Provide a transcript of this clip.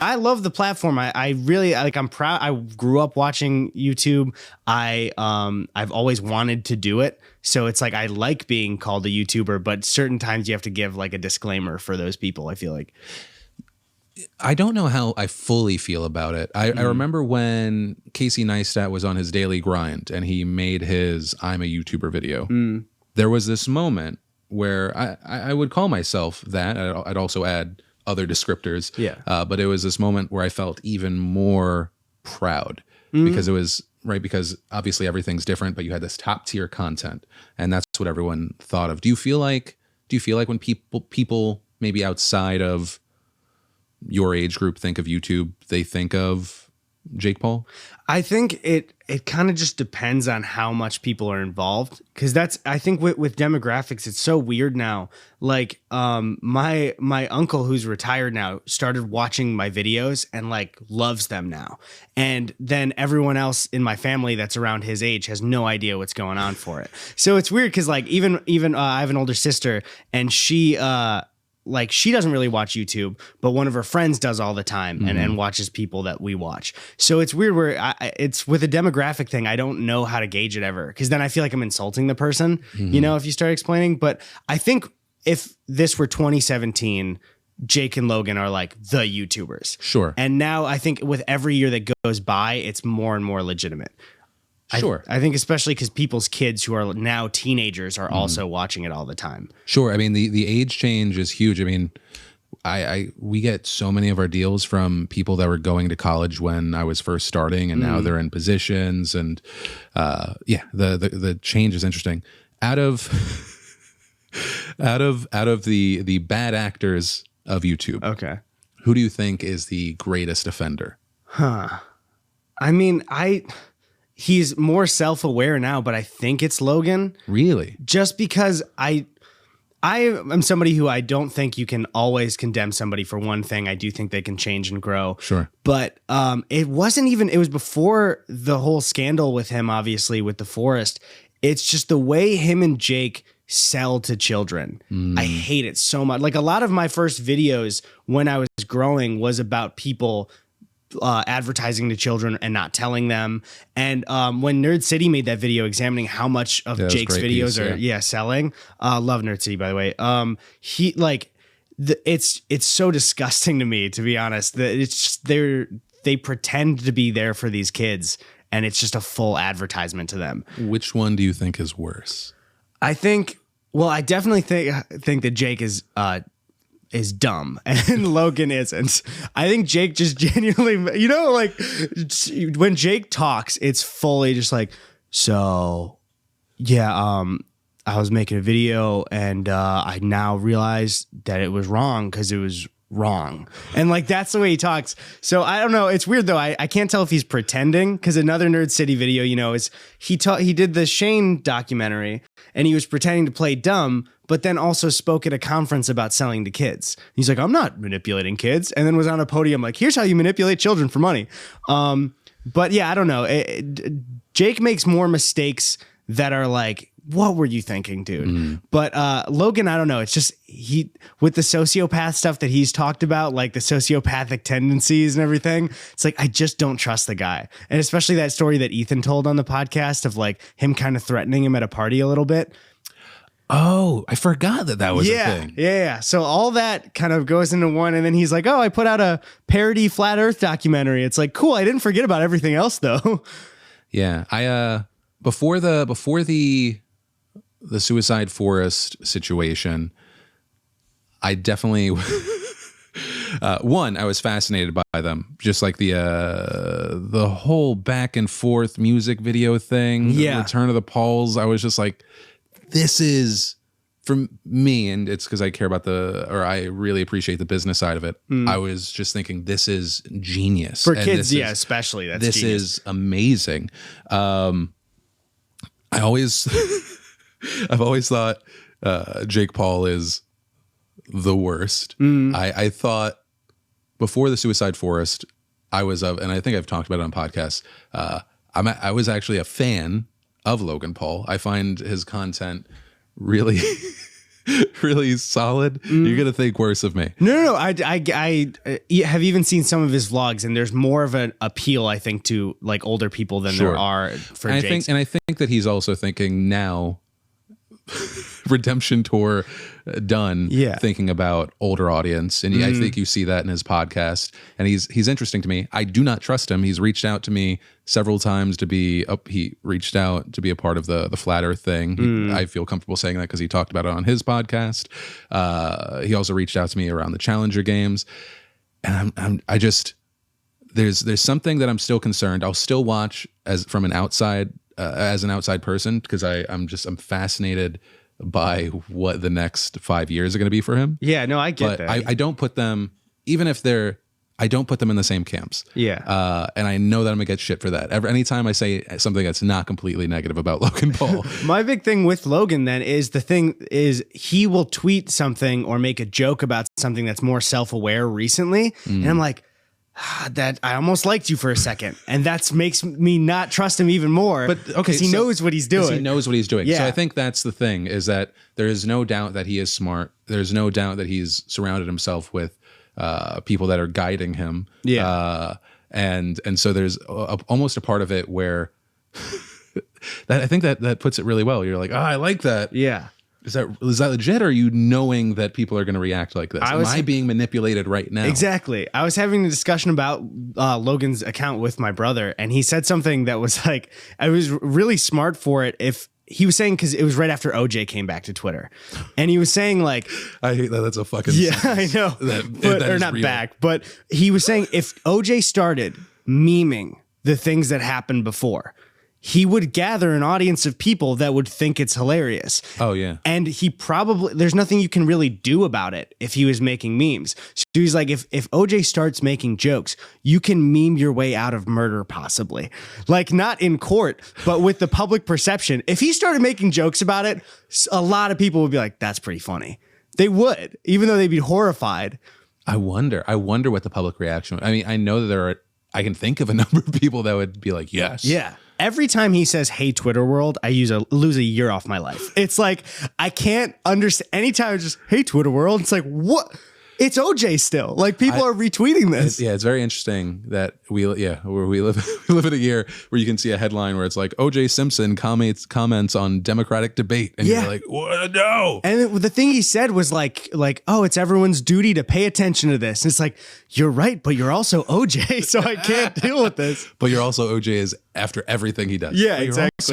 I love the platform. I really like. I'm proud. I grew up watching YouTube. I've always wanted to do it. So it's like I like being called a YouTuber, but certain times you have to give like a disclaimer for those people. I feel like. I don't know how I fully feel about it. I remember when Casey Neistat was on his daily grind and he made his I'm a YouTuber video. There was this moment where I would call myself that. I'd also add other descriptors. Yeah. But it was this moment where I felt even more proud because it was because obviously everything's different, but you had this top tier content and that's what everyone thought of. Do you feel like when people maybe outside of your age group think of YouTube, they think of Jake Paul? I think it kind of just depends on how much people are involved, because I think with demographics it's so weird now. Like my uncle who's retired now started watching my videos and like loves them now, and then everyone else in my family that's around his age has no idea what's going on for it. So it's weird because like even I have an older sister and she doesn't really watch YouTube, but one of her friends does all the time and watches people that we watch. So it's weird where it's with a demographic thing. I don't know how to gauge it ever, because then I feel like I'm insulting the person, if you start explaining. But I think if this were 2017, Jake and Logan are like the YouTubers. Sure. And now I think with every year that goes by, it's more and more legitimate. Sure. I think especially because people's kids who are now teenagers are also watching it all the time. Sure. I mean, the age change is huge. I mean, we get so many of our deals from people that were going to college when I was first starting, and now they're in positions. And the change is interesting. Out of the bad actors of YouTube, Okay. who do you think is the greatest offender? I mean, he's more self-aware now, but I think it's Logan. Really? Just because I am somebody who I don't think you can always condemn somebody for one thing. I do think they can change and grow. Sure. But it was before the whole scandal with him, obviously, with the forest. It's just the way him and Jake sell to children. I hate it so much. Like a lot of my first videos when I was growing was about people advertising to children and not telling them. And when Nerd City made that video examining how much of Jake's videos are selling, love Nerd City, by the way. He like it's so disgusting to me, to be honest, that it's just they pretend to be there for these kids and it's just a full advertisement to them. Which one do you think is worse? I definitely think that Jake is dumb and Logan isn't. I think Jake just genuinely, like when Jake talks, it's fully just like, so yeah, I was making a video and I now realized that it was wrong because it was wrong. And like, that's the way he talks. So I don't know. It's weird though. I can't tell if he's pretending, because another Nerd City video, is he did the Shane documentary and he was pretending to play dumb, but then also spoke at a conference about selling to kids. He's like, I'm not manipulating kids. And then was on a podium like, here's how you manipulate children for money. But yeah, I don't know. Jake makes more mistakes that are like, what were you thinking, dude? But Logan, I don't know. It's just with the sociopath stuff that he's talked about, like the sociopathic tendencies and everything. It's like, I just don't trust the guy. And especially that story that Ethan told on the podcast of like him kind of threatening him at a party a little bit. Oh, I forgot that was a thing. Yeah. So all that kind of goes into one. And then he's like, oh, I put out a parody Flat Earth documentary. It's like, cool. I didn't forget about everything else though. Yeah. I before the Suicide Forest situation, I definitely I was fascinated by them, just like the whole back and forth music video thing. Return of the Pauls. I was just like, this is, for me, and it's because I care about I really appreciate the business side of it. I was just thinking, this is genius for kids. Especially this genius. Is amazing. I've always thought Jake Paul is the worst. I thought before the Suicide Forest, and I think I've talked about it on podcasts. I was actually a fan of Logan Paul. I find his content really, really solid, you're gonna think worse of me. No. I have even seen some of his vlogs, and there's more of an appeal, I think, to like older people than there are for Jake's. I think that he's also thinking now, redemption tour done, thinking about older audience, and I think you see that in his podcast, and he's interesting to me. I do not trust him. He's reached out to me several times to be a part of the flat earth thing. I feel comfortable saying that because he talked about it on his podcast. He also reached out to me around the Challenger games, and I just there's something that I'm still concerned. I'll still watch as an outside person, because I'm fascinated by what the next 5 years are going to be for him. Yeah, no, I get that. I don't put them, even if I don't put them in the same camps. Yeah. And I know that I'm gonna get shit for that. Anytime I say something that's not completely negative about Logan Paul. My big thing with Logan then is he will tweet something or make a joke about something that's more self-aware recently. And I'm like, that I almost liked you for a second, and that makes me not trust him even more. But okay, because he knows what he's doing. He knows what he's doing. Yeah. So I think that's the thing, is that there is no doubt that he is smart. There's no doubt that he's surrounded himself with people that are guiding him. Yeah. And so there's almost a part of it where that I think that puts it really well. You're like, I like that. Yeah. Is that legit, or are you knowing that people are going to react like this? Am I being manipulated right now? Exactly. I was having a discussion about Logan's account with my brother, and he said something that was like, I was really smart for it. If he was saying, because it was right after OJ came back to Twitter, and he was saying like, I hate that. That's a fucking I know, or not real. Back, but he was saying if OJ started memeing the things that happened before, he would gather an audience of people that would think it's hilarious. Oh, yeah. And there's nothing you can really do about it if he was making memes. So he's like, if OJ starts making jokes, you can meme your way out of murder, possibly. Like, not in court, but with the public perception. If he started making jokes about it, a lot of people would be like, that's pretty funny. They would, even though they'd be horrified. I wonder what the public reaction would. I mean, I know that I can think of a number of people that would be like, yes. Yeah. Every time he says, hey, Twitter world, I lose a year off my life. It's like, I can't understand. Anytime it's just, hey, Twitter world, it's like, what? It's OJ still. Like, people are retweeting this. It's very interesting that we live in a year where you can see a headline where it's like, OJ Simpson comments on Democratic debate. And you're like, what? No. And the thing he said was like, oh, it's everyone's duty to pay attention to this. And it's like, you're right, but you're also OJ, so I can't deal with this. But you're also OJ is after everything he does. Yeah, but exactly.